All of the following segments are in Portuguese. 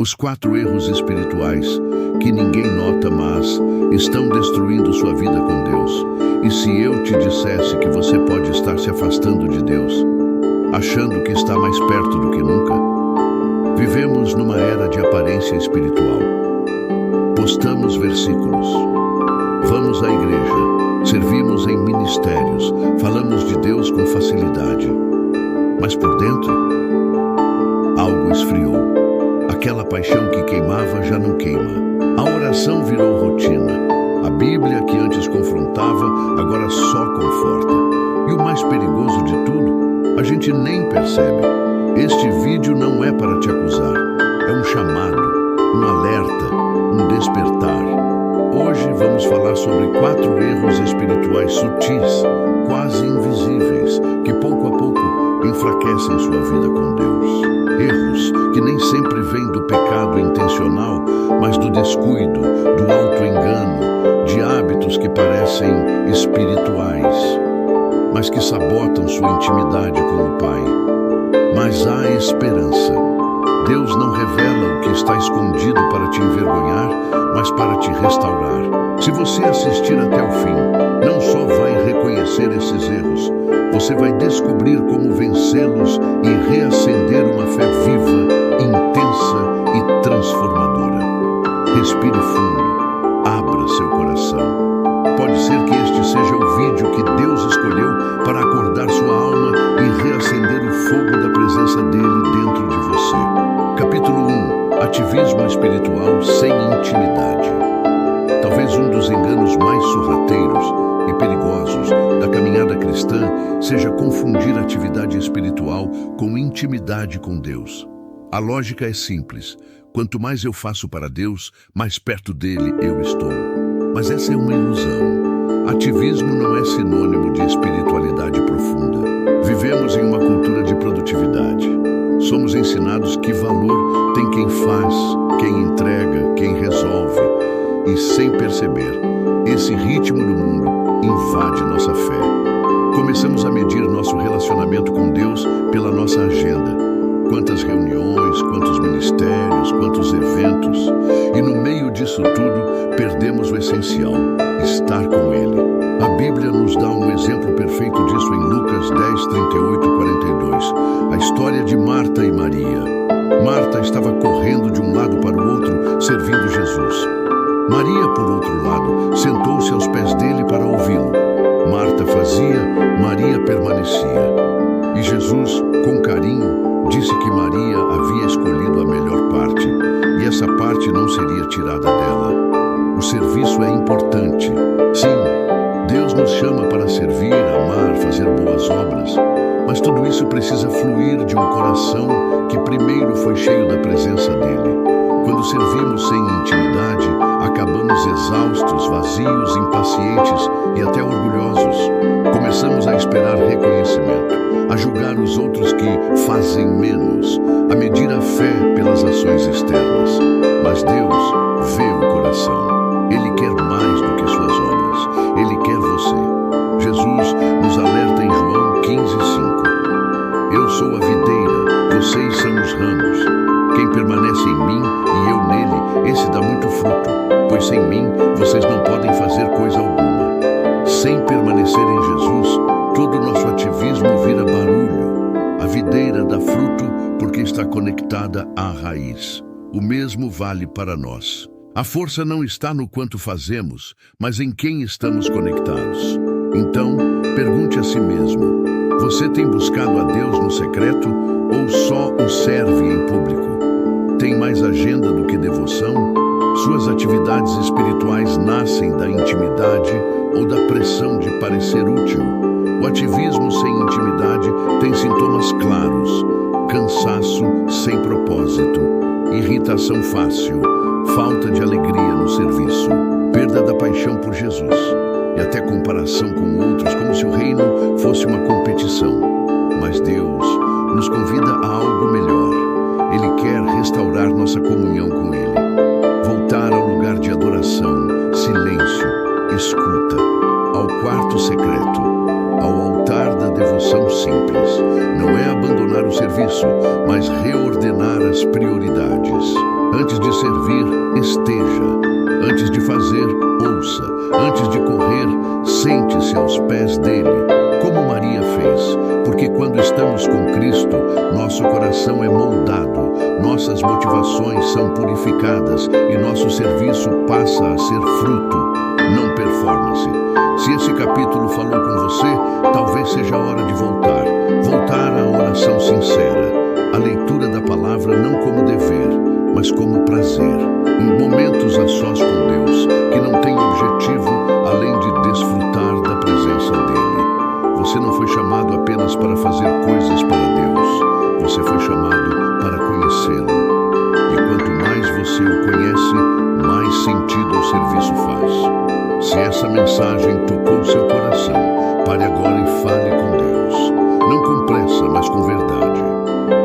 Os 4 erros espirituais que ninguém nota, mas estão destruindo sua vida com Deus. E se eu te dissesse que você pode estar se afastando de Deus, achando que está mais perto do que nunca? Vivemos numa era de aparência espiritual. Postamos versículos, vamos à igreja, servimos em ministérios, falamos de Deus com facilidade. Mas por dentro, algo esfriou. Aquela paixão que queimava já não queima. A oração virou rotina. A Bíblia, que antes confrontava, agora só conforta. E o mais perigoso de tudo, a gente nem percebe. Este vídeo não é para te acusar. É um chamado, um alerta, um despertar. Hoje vamos falar sobre 4 erros espirituais sutis, quase invisíveis, que pouco a pouco enfraquecem sua vida com Deus. Erros que nem sempre vêm do pecado intencional, mas do descuido, do auto-engano, de hábitos que parecem espirituais, mas que sabotam sua intimidade com o Pai. Mas há esperança. Deus não revela o que está escondido para te envergonhar, mas para te restaurar. Se você assistir até o fim, não só vai reconhecer esses erros, você vai descobrir como vencê-los e reacender uma fé viva, intensa e transformadora. Respire fundo, abra seu coração. Pode ser que este seja o vídeo que Deus escolheu para acordar sua alma e reacender o fogo da presença dele dentro de você. Capítulo 1. Ativismo espiritual sem intimidade. Talvez um dos enganos mais sorrateiros e perigosos da caminhada cristã seja confundir atividade espiritual com intimidade com Deus. A lógica é simples. Quanto mais eu faço para Deus, mais perto dele eu estou. Mas essa é uma ilusão. Ativismo não é sinônimo de espiritualidade profunda. Vivemos em uma cultura de produtividade. Somos ensinados que valor tem quem faz, quem entrega, quem resolve. E sem perceber, esse ritmo do mundo invade nossa fé. Começamos a medir nosso relacionamento com Deus pela nossa agenda. Quantas reuniões, quantos ministérios, quantos eventos. E no meio disso tudo, perdemos o essencial, estar com Ele. A Bíblia nos dá um exemplo perfeito disso em Lucas 10, 38 e 42. A história de Marta e Maria. Marta estava correndo de um lado para o outro, servindo Jesus. Maria, por outro lado, sentou-se aos pés dele para ouvi-lo. Marta fazia, Maria permanecia. E Jesus, com carinho, disse que Maria havia escolhido a melhor parte, e essa parte não seria tirada dela. O serviço é importante. Sim, Deus nos chama para servir, amar, fazer boas obras, mas tudo isso precisa fluir de um coração que primeiro foi cheio da presença dele. Quando servimos sem intimidade, acabamos exaustos, vazios, impacientes e até orgulhosos. Começamos a esperar reconhecimento, a julgar os outros que fazem menos, a medir a fé pelas ações externas. Mas Deus vê o coração. Ele quer mais do que suas obras. Ele quer você. Jesus nos alerta em João 15:5. Eu sou a videira, vocês são os ramos. Quem permanece em mim e eu nele, esse dá muito fruto, pois sem mim vocês não podem fazer coisa alguma. Sem permanecer em Jesus, todo o nosso ativismo vira barulho. A videira dá fruto porque está conectada à raiz. O mesmo vale para nós. A força não está no quanto fazemos, mas em quem estamos conectados. Então, pergunte a si mesmo: você tem buscado a Deus no secreto ou só o serve em público? Tem mais agenda do que devoção? Suas atividades espirituais nascem da intimidade ou da pressão de parecer útil? O ativismo sem intimidade tem sintomas claros: cansaço sem propósito, irritação fácil, falta de alegria no serviço, perda da paixão por Jesus e até comparação com outros, como se o reino fosse uma competição. Mas Deus nos convida a algo melhor. Ele quer restaurar nossa comunhão com Ele. Voltar ao lugar de adoração, silêncio, escuta, ao quarto secreto, ao altar da devoção simples. Não é abandonar o serviço, mas reordenar as prioridades. Antes de servir, esteja. Antes de fazer, ouça. Antes de correr, sente-se aos pés dele, como Maria fez, porque quando estamos com Cristo, nosso coração é moldado, nossas motivações são purificadas e nosso serviço passa a ser fruto, não performance. Se esse capítulo falou com você, talvez seja a hora de voltar. Voltar à oração sincera, a leitura da palavra não como dever, mas como prazer. Em momentos a sós com Deus, que não tem objetivo além de desfrutar da presença dele. Você não foi chamado apenas para fazer coisas para Deus, você foi chamado para conhecê-lo. E quanto mais você o conhece, mais sentido o serviço faz. Se essa mensagem tocou seu coração, pare agora e fale com Deus. Não com pressa, mas com verdade,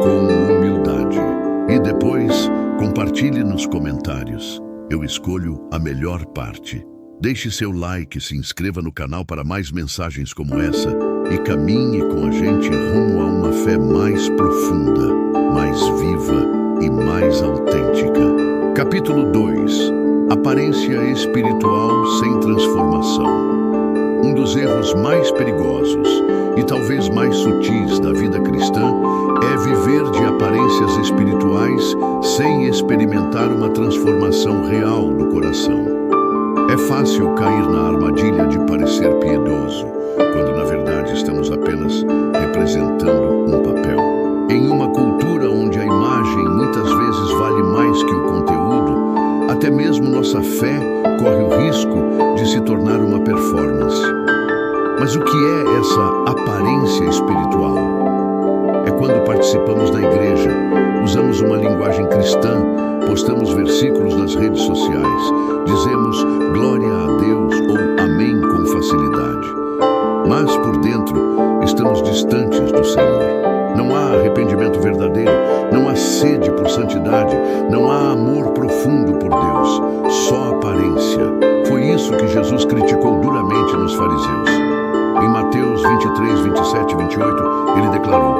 com humildade. E depois, compartilhe nos comentários. Eu escolho a melhor parte. Deixe seu like, se inscreva no canal para mais mensagens como essa e caminhe com a gente rumo a uma fé mais profunda, mais viva e mais autêntica. Capítulo 2. Aparência espiritual sem transformação. Um dos erros mais perigosos e talvez mais sutis da vida cristã é viver de aparências espirituais sem experimentar uma transformação real do coração. É fácil cair na armadilha de parecer piedoso, quando na verdade estamos apenas representando um papel. Em uma cultura onde a imagem muitas vezes vale mais que o conteúdo, até mesmo nossa fé corre o risco de se tornar uma performance. Mas o que é essa aparência espiritual? É quando participamos da igreja, usamos uma linguagem cristã, postamos versículos nas redes sociais, dizemos glória a Deus ou amém com facilidade. Mas por dentro estamos distantes do Senhor. Não há arrependimento verdadeiro, não há sede por santidade, não há amor profundo por Deus, só aparência. Foi isso que Jesus criticou duramente nos fariseus. Em Mateus 23, 27 e 28, ele declarou: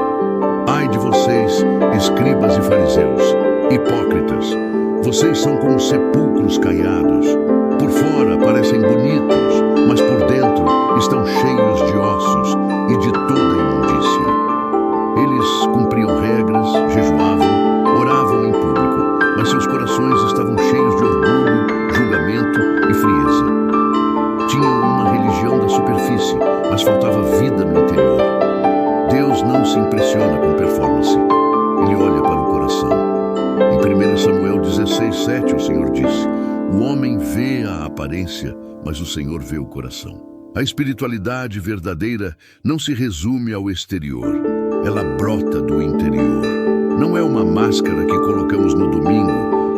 ai de vocês, escribas e fariseus, hipócritas, vocês são como sepulcros caiados. Por fora parecem bonitos, mas por dentro estão cheios de ossos e de toda imundícia. Eles cumpriam regras, jejuavam, oravam em público, mas seus corações estavam cheios de orgulho, julgamento e frieza. Tinham uma religião da superfície, mas faltava vida no interior. Deus não se impressiona com performance, ele olha para o coração. Em 1 Samuel 16, 7, o Senhor disse: o homem vê a aparência, mas o Senhor vê o coração. A espiritualidade verdadeira não se resume ao exterior, ela brota do interior. Não é uma máscara que colocamos no domingo,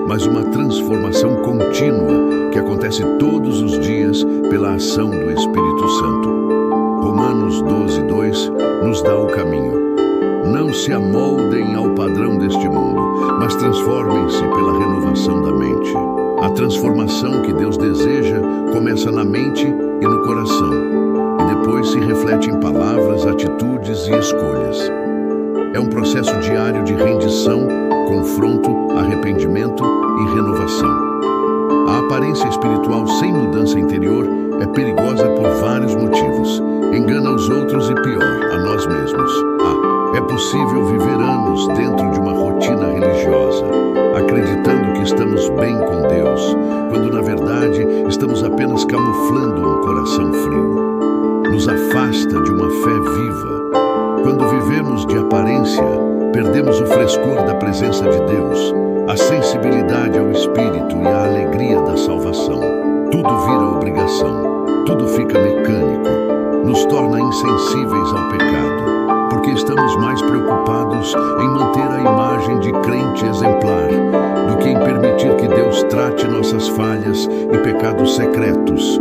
mas uma transformação contínua que acontece todos os dias pela ação do Espírito Santo. Romanos 12, 2 nos dá o caminho. Não se amoldem ao padrão deste mundo, mas transformem-se pela renovação da mente. A transformação que Deus deseja começa na mente e no coração, e depois se reflete em palavras, atitudes e escolhas. É um processo diário de rendição, confronto, arrependimento e renovação. A aparência espiritual sem mudança interior é perigosa por vários motivos. Engana os outros e, pior, a nós mesmos. É possível viver anos dentro de uma rotina religiosa, acreditando que estamos bem com Deus, quando na verdade estamos apenas camuflando um coração frio. Nos afasta de uma fé viva. Quando vivemos de aparência, perdemos o frescor da presença de Deus, a sensibilidade ao Espírito e a alegria da salvação. Tudo vira obrigação, tudo fica mecânico, nos torna insensíveis ao pecado, porque estamos mais preocupados em manter a imagem de crente exemplar do que em permitir que Deus trate nossas falhas e pecados secretos.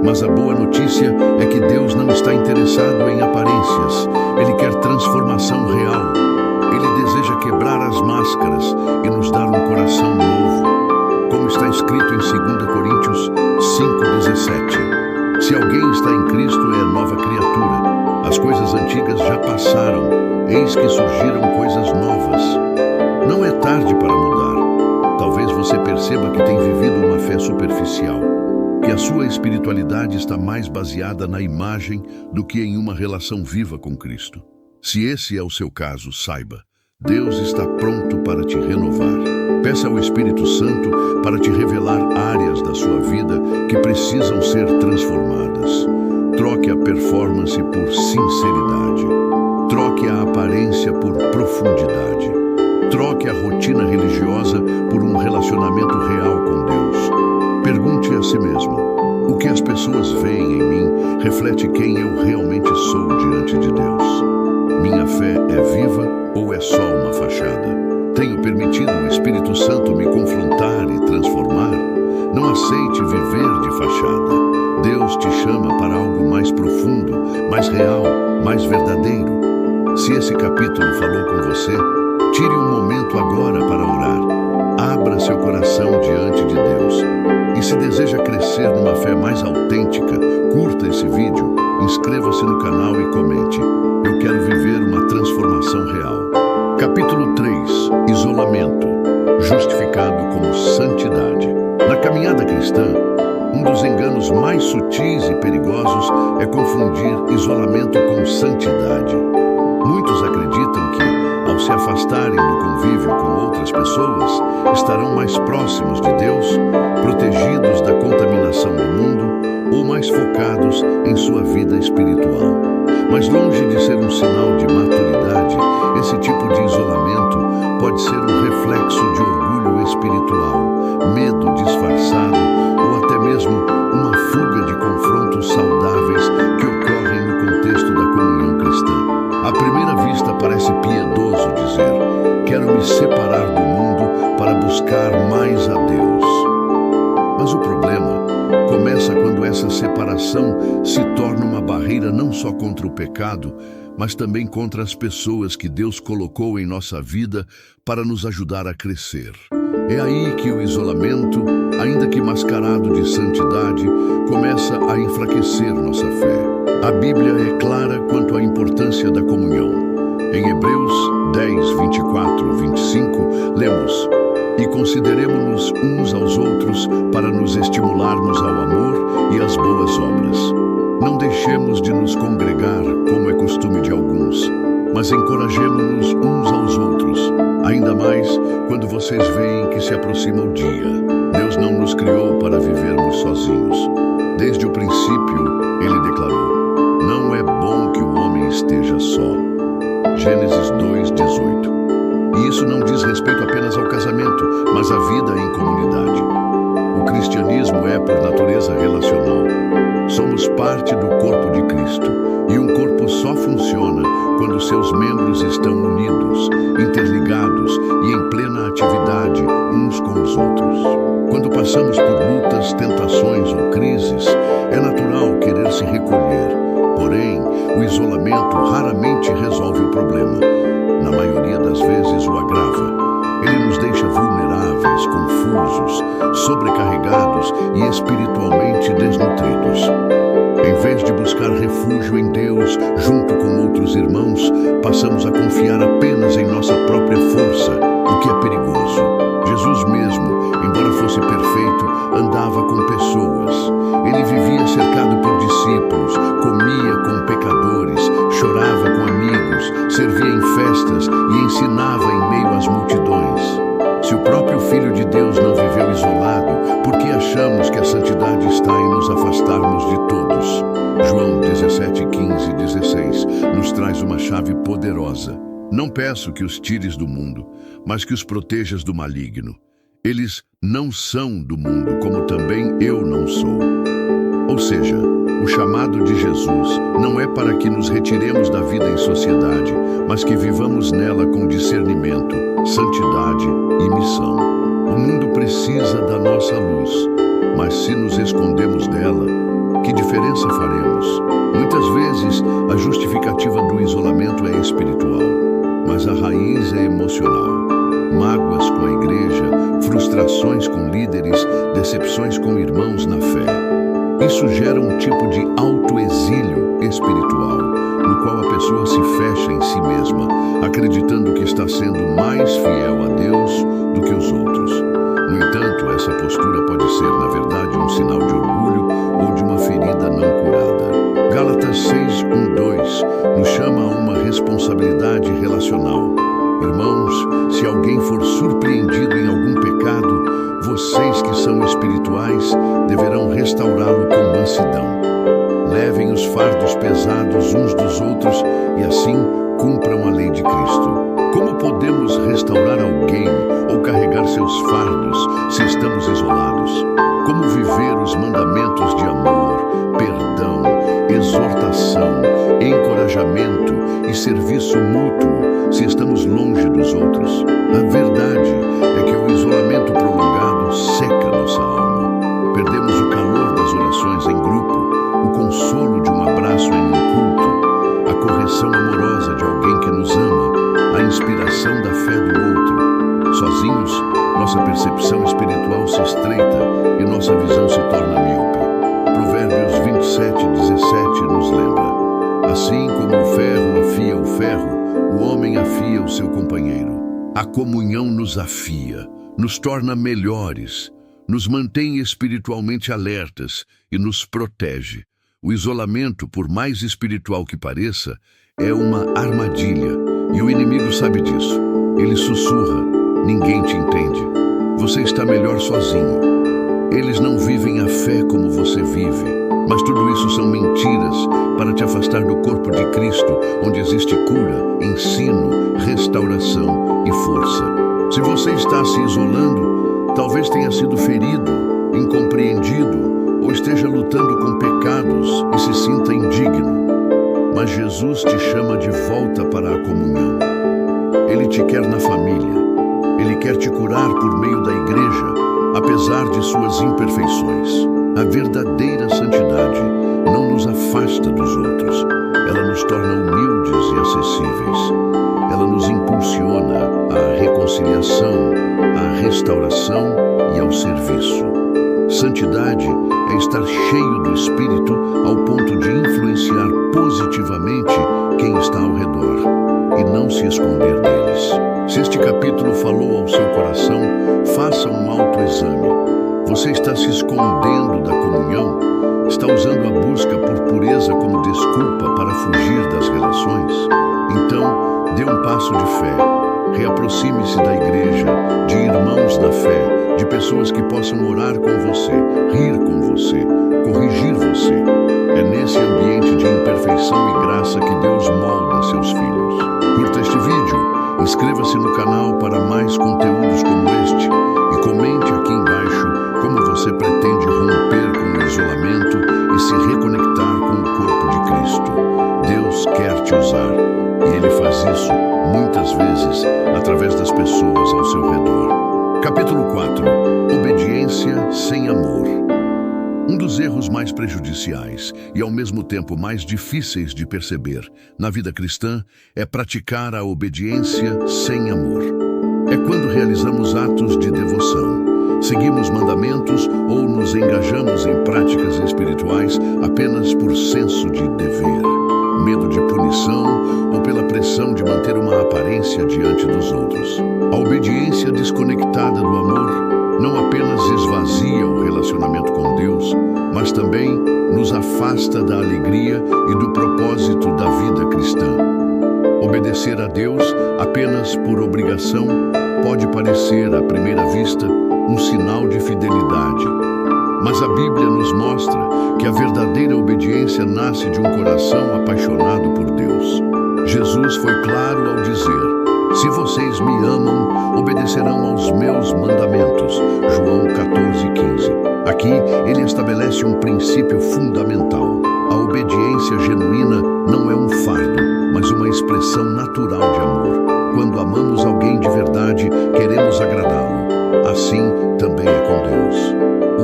Mas a boa notícia é que Deus não está interessado em aparências, Ele quer transformação real. Ele deseja quebrar as máscaras e nos dar um coração novo, como está escrito em 2 Coríntios 5,17. Se alguém está em Cristo, é nova criatura. As coisas antigas já passaram, eis que surgiram coisas novas. Não é tarde para mudar. Talvez você você perceba que tem vivido uma fé superficial, que a sua espiritualidade está mais baseada na imagem do que em uma relação viva com Cristo. Se esse é o seu caso, saiba, Deus está pronto para te renovar. Peça ao Espírito Santo para te revelar áreas da sua vida que precisam ser transformadas. Troque a performance por sinceridade. Troque a aparência por profundidade. Troque a rotina religiosa por um relacionamento real com Deus. Pergunte a si mesmo: o que as pessoas veem em mim reflete quem eu realmente sou diante de Deus? Minha fé é viva ou é só uma fachada? Tenho permitido o Espírito Santo me confrontar e transformar? Não aceite viver de fachada. Deus te chama para algo mais profundo, mais real, mais verdadeiro. Se esse capítulo falou com você, tire um momento agora para orar. Abra seu coração diante de Deus. E se deseja crescer numa fé mais autêntica, curta esse vídeo, inscreva-se no canal e comente. Eu quero viver uma transformação real. Capítulo 3. Isolamento, justificado como santidade. Na caminhada cristã, um dos enganos mais sutis e perigosos é confundir isolamento com santidade. Muitos acreditam que, ao se afastarem do convívio com outras pessoas, estarão mais próximos de Deus, protegidos da contaminação do mundo ou mais focados em sua vida espiritual. Mas longe de ser um sinal de maturidade, esse tipo de isolamento pode ser um reflexo de orgulho espiritual, medo disfarçado ou até mesmo uma fuga de confrontos saudáveis que ocorrem no contexto da comunhão cristã. À primeira vista parece piedoso dizer: quero me separar do mundo para buscar mais a Deus. Mas o problema começa quando essa separação se torna uma barreira não só contra o pecado, mas também contra as pessoas que Deus colocou em nossa vida para nos ajudar a crescer. É aí que o isolamento, ainda que mascarado de santidade, começa a enfraquecer nossa fé. A Bíblia é clara quanto à importância da comunhão. Em Hebreus 10, 24, 25, lemos: e consideremo-nos uns aos outros para nos estimularmos ao amor e às boas obras. Não deixemos de nos congregar, como é costume de alguns, mas encorajemo-nos uns aos outros, ainda mais quando vocês veem que se aproxima o dia. Deus não nos criou para vivermos sozinhos. Desde o princípio, Ele declarou: não é bom que o homem esteja só. Gênesis 2:18. E isso não diz respeito apenas ao casamento, mas à vida em comunidade. O cristianismo é, por natureza, relacional. Somos parte do corpo de Cristo, e um corpo só funciona quando seus membros estão unidos, interligados e em plena atividade uns com os outros. Quando passamos por lutas, tentações ou crises, é natural querer se recolher. Porém, o isolamento raramente resolve o problema. Na maioria das vezes o agrava. Ele nos deixa vulneráveis, confusos, sobrecarregados e espiritualmente desnutridos. Em vez de buscar refúgio em Deus, junto com outros irmãos, passamos a confiar apenas em nossa própria força, o que é perigoso. Jesus mesmo, embora fosse perfeito, andava com pessoas. Ele vivia cercado por discípulos, comia com pecadores, chorava com amigos, servia em festas e ensinava em meio às multidões. Se o próprio Filho de Deus não viveu isolado, por que achamos que a santidade está em nos afastarmos de todos? João 17, 15 e 16 nos traz uma chave poderosa. Não peço que os tires do mundo, mas que os protejas do maligno. Eles não são do mundo, como também eu não sou. Ou seja, o chamado de Jesus não é para que nos retiremos da vida em sociedade, mas que vivamos nela com discernimento, santidade e missão. O mundo precisa da nossa luz, mas se nos escondemos dela, que diferença faremos? Muitas vezes, a justificativa do isolamento é espiritual, mas a raiz é emocional. Mágoas com a igreja, frustrações com líderes, decepções com irmãos na fé. Isso gera um tipo de autoexílio espiritual, no qual a pessoa se fecha em si mesma, acreditando que está sendo mais fiel a Deus do que os outros. No entanto, um sinal de orgulho ou de uma ferida não curada. Gálatas 6, 1, 2 nos chama a uma responsabilidade relacional. Irmãos, se alguém for surpreendido em algum pecado, vocês que são espirituais deverão restaurá-lo com mansidão. Levem os fardos pesados uns dos outros e assim cumpram a lei de Cristo. Como podemos restaurar alguém ou carregar seus fardos se estamos isolados? Como viver os mandamentos de amor, perdão, exortação, encorajamento e serviço mútuo se estamos longe dos outros? A verdade é que o isolamento prolongado seca nossa alma. Perdemos o calor das orações em grupo, o consolo de um abraço em um culto, a correção amorosa de alguém que nos ama, a inspiração da fé do outro. Sozinhos, nossa percepção espiritual se estreita e nossa visão se torna míope. Provérbios 27:17 nos lembra: assim como o ferro afia o ferro, o homem afia o seu companheiro. A comunhão nos afia, nos torna melhores, nos mantém espiritualmente alertas e nos protege. O isolamento, por mais espiritual que pareça, é uma armadilha, e o inimigo sabe disso. Ele sussurra: ninguém te entende. Você está melhor sozinho. Eles não vivem a fé como você vive, mas tudo isso são mentiras para te afastar do corpo de Cristo, onde existe cura, ensino, restauração e força. Se você está se isolando, talvez tenha sido ferido, incompreendido, ou esteja lutando com pecados e se sinta indigno. Mas Jesus te chama de volta para a comunhão. Ele te quer na família. Ele quer te curar por meio da igreja, apesar de suas imperfeições. A verdadeira santidade não nos afasta dos outros. Ela nos torna humildes e acessíveis. Ela nos impulsiona à reconciliação, à restauração e ao serviço. Santidade é estar cheio do Espírito ao ponto de influenciar positivamente quem está ao redor e não se esconder deles. Se este capítulo falou ao seu coração, faça um autoexame. Você está se escondendo da comunhão? Está usando a busca por pureza como desculpa para fugir das relações? Então, dê um passo de fé. Reaproxime-se da igreja, de irmãos na fé, de pessoas que possam orar com você, rir com você, corrigir você. É nesse ambiente de imperfeição e graça que Deus molda seus filhos. Curta este vídeo, inscreva-se no canal para mais conteúdos como este e comente aqui embaixo como você pretende romper com o isolamento e se reconectar com o corpo de Cristo. Deus quer te usar e Ele faz isso muitas vezes através das pessoas ao seu redor. Capítulo 4. Obediência sem amor. Um dos erros mais prejudiciais e ao mesmo tempo mais difíceis de perceber na vida cristã é praticar a obediência sem amor. É quando realizamos atos de devoção, seguimos mandamentos ou nos engajamos em práticas espirituais apenas por senso de dever, medo de punição ou pela pressão de manter uma aparência diante dos outros. A obediência desconectada do amor não apenas esvazia o relacionamento com Deus, mas também nos afasta da alegria e do propósito da vida cristã. Obedecer a Deus apenas por obrigação pode parecer, à primeira vista, um sinal de fidelidade. Mas a Bíblia nos mostra que a verdadeira obediência nasce de um coração apaixonado por Deus. Jesus foi claro ao dizer: se vocês me amam, obedecerão aos meus mandamentos. João 14:15. Aqui, ele estabelece um princípio fundamental. A obediência genuína não é um fardo, mas uma expressão natural de amor. Quando amamos alguém de verdade, queremos agradá-lo. Assim também é com Deus.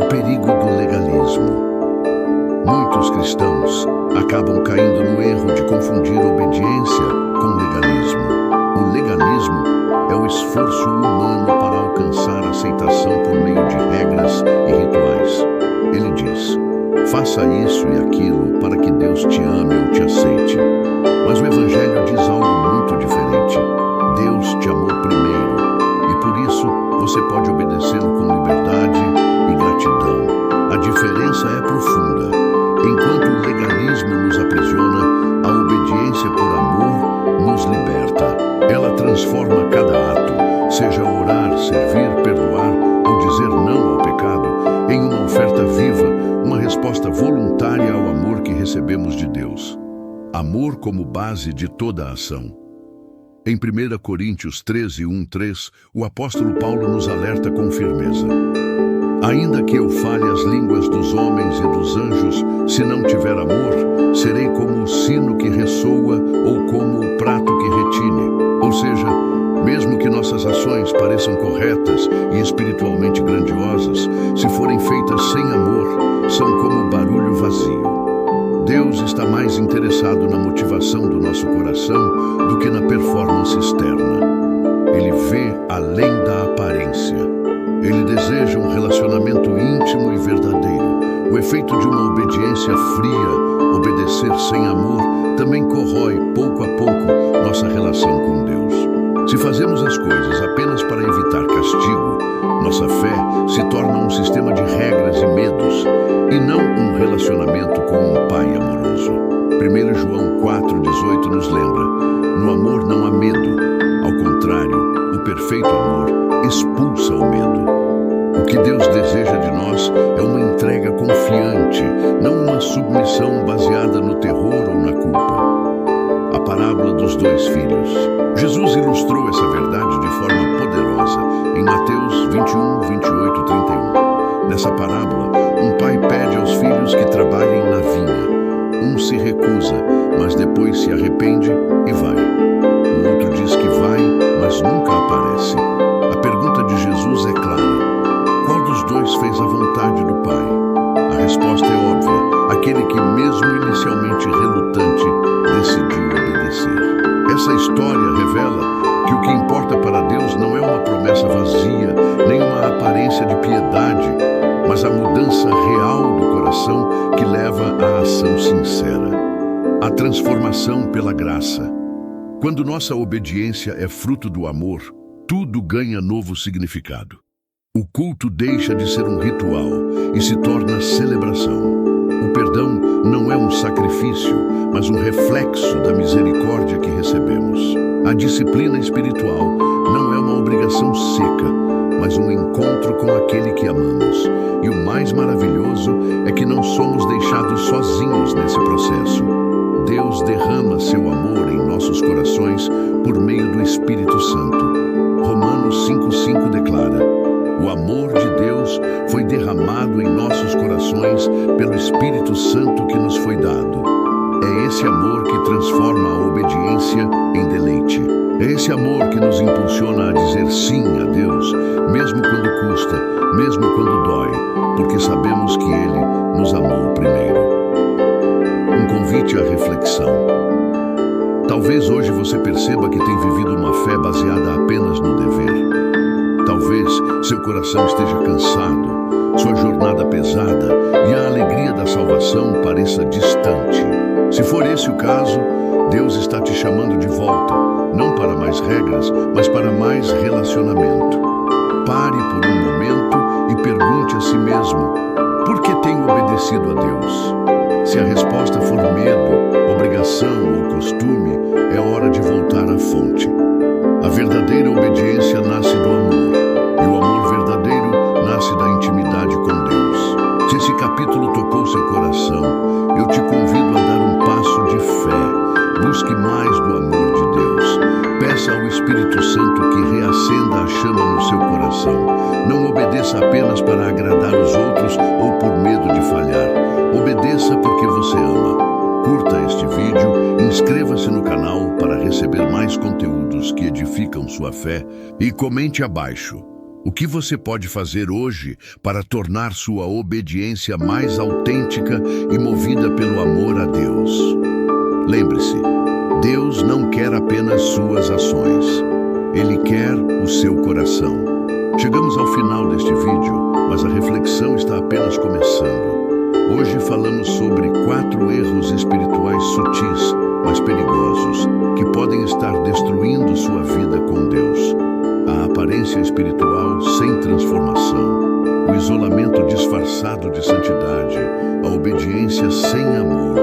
O perigo do legalismo. Muitos cristãos acabam caindo no erro de confundir obediência com legalismo. O legalismo é o esforço humano para alcançar aceitação por meio de regras e rituais. Ele diz: faça isso e aquilo para que Deus te ame ou te aceite. Mas o Evangelho diz algo muito diferente. Deus te amou primeiro e por isso você pode obedecê-lo com liberdade e gratidão. A amor como base de toda a ação. Em 1 Coríntios 13, 1-3, o apóstolo Paulo nos alerta com firmeza: ainda que eu fale as línguas dos homens e dos anjos, se não tiver amor, serei como o sino que ressoa ou como o prato que retine. Ou seja, mesmo que nossas ações pareçam corretas e espiritualmente grandiosas, se forem feitas sem amor, são como barulho vazio. Deus está mais interessado na motivação do nosso coração do que na performance externa. Ele vê além da aparência. Ele deseja um relacionamento íntimo e verdadeiro. O efeito de uma obediência fria, obedecer sem amor, também corrói, pouco a pouco, nossa relação com Deus. Se fazemos as coisas apenas para evitar castigo, nossa fé se torna um sistema de regras e medos, e não um relacionamento com um Pai amoroso. 1 João 4,18 nos lembra: no amor não há medo. Ao contrário, o perfeito amor expulsa o medo. O que Deus deseja de nós é uma entrega confiante, não uma submissão baseada no terror ou na culpa. A parábola dos 2 filhos. Jesus ilustrou essa verdade de forma poderosa em Mateus 21, 28, 31. Nessa parábola, um pai pede aos filhos que trabalhem na vinha. Um se recusa, mas depois se arrepende e vai. O outro diz que vai, mas nunca aparece. A pergunta de Jesus é clara: qual dos 2 fez a vontade do Pai? A resposta é óbvia: aquele que, mesmo inicialmente relutante, decidiu obedecer. Essa história revela que o que importa para Deus não é uma promessa vazia, nem uma aparência de piedade, mas a mudança real do coração que leva à ação sincera. A transformação pela graça. Quando nossa obediência é fruto do amor, tudo ganha novo significado. O culto deixa de ser um ritual e se torna celebração. O perdão não é um sacrifício, mas um reflexo da misericórdia que recebemos. A disciplina espiritual não é uma obrigação seca, mas um encontro com aquele que amamos. E o mais maravilhoso é que não somos deixados sozinhos nesse processo. Deus derrama seu amor em nossos corações por meio do Espírito Santo. Romanos 5,5 declara: o amor de Deus foi derramado em nossos corações pelo Espírito Santo que nos foi dado. É esse amor que transforma a obediência em deleite. É esse amor que nos impulsiona a dizer sim a Deus, mesmo quando custa, mesmo quando dói, porque sabemos que Ele nos amou primeiro. Um convite à reflexão. Talvez hoje você perceba que tem vivido uma fé baseada apenas no dever. Talvez seu coração esteja cansado, sua jornada pesada e a alegria da salvação pareça distante. Se for esse o caso, Deus está te chamando de volta, não para mais regras, mas para mais relacionamento. Pare por um momento e pergunte a si mesmo: por que tenho obedecido a Deus? Se a resposta for medo, obrigação ou costume, é hora de voltar à fonte. A verdadeira obediência nasce do amor, e o amor verdadeiro nasce da intimidade com Deus. Se esse capítulo tocou seu coração, eu te convido a dar um passo de fé. Busque mais do amor de Deus. Peça ao Espírito Santo que reacenda a chama no seu coração. Não obedeça apenas para agradar os outros ou por medo de falhar. Obedeça porque você ama. Curta este vídeo, inscreva-se no canal para receber mais conteúdos que edificam sua fé e comente abaixo: o que você pode fazer hoje para tornar sua obediência mais autêntica e movida pelo amor a Deus? Lembre-se, Deus não quer apenas suas ações. Ele quer o seu coração. Chegamos ao final deste vídeo, mas a reflexão está apenas começando. Hoje falamos sobre 4 erros espirituais sutis, mas perigosos, que podem estar destruindo sua vida com Deus. A aparência espiritual sem transformação, o isolamento disfarçado de santidade, a obediência sem amor,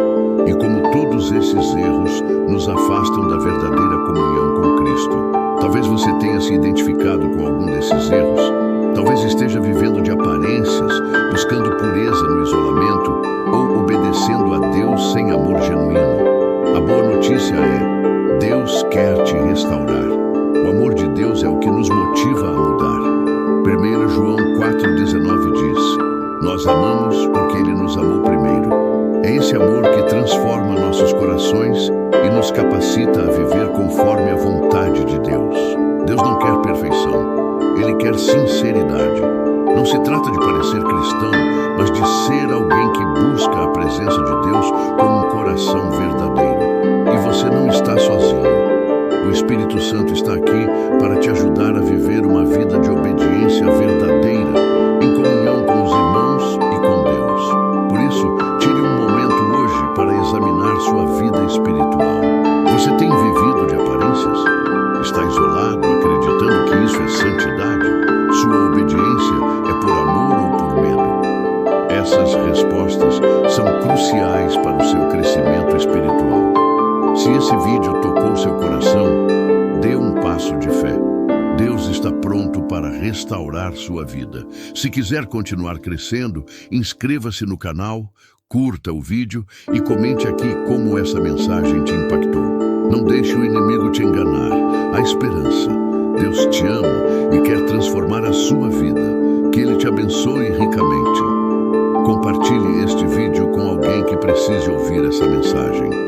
e como todos esses erros nos afastam da verdadeira comunhão com Cristo. Talvez você tenha se identificado com algum desses erros. Talvez esteja vivendo de aparências, buscando pureza no isolamento ou obedecendo a Deus sem amor genuíno. A boa notícia é: Deus quer te restaurar. O amor de Deus é o que nos motiva a mudar. 1 João 4,19 diz: nós amamos porque Ele nos amou primeiro. É esse amor que transforma nossos corações e nos capacita a viver conforme a vontade de Deus. Deus não quer perfeição, Ele quer sinceridade. Não se trata de parecer cristão, mas de ser alguém que busca a presença de Deus com um coração verdadeiro. E você não está sozinho. O Espírito Santo está aqui para te ajudar a viver uma vida de obediência verdadeira, em comunhão com os irmãos e com Deus. Por isso, tire um momento hoje para examinar sua vida espiritual. Você tem vivido de aparências? Está isolado, acreditando que isso é santidade? Sua obediência é por amor ou por medo? Essas respostas são cruciais para o seu crescimento espiritual. Se esse vídeo tocou seu coração, dê um passo de fé. Deus está pronto para restaurar sua vida. Se quiser continuar crescendo, inscreva-se no canal, curta o vídeo e comente aqui como essa mensagem te impactou. Não deixe o inimigo te enganar. Há esperança. Deus te ama e quer transformar a sua vida. Que Ele te abençoe ricamente. Compartilhe este vídeo com alguém que precise ouvir essa mensagem.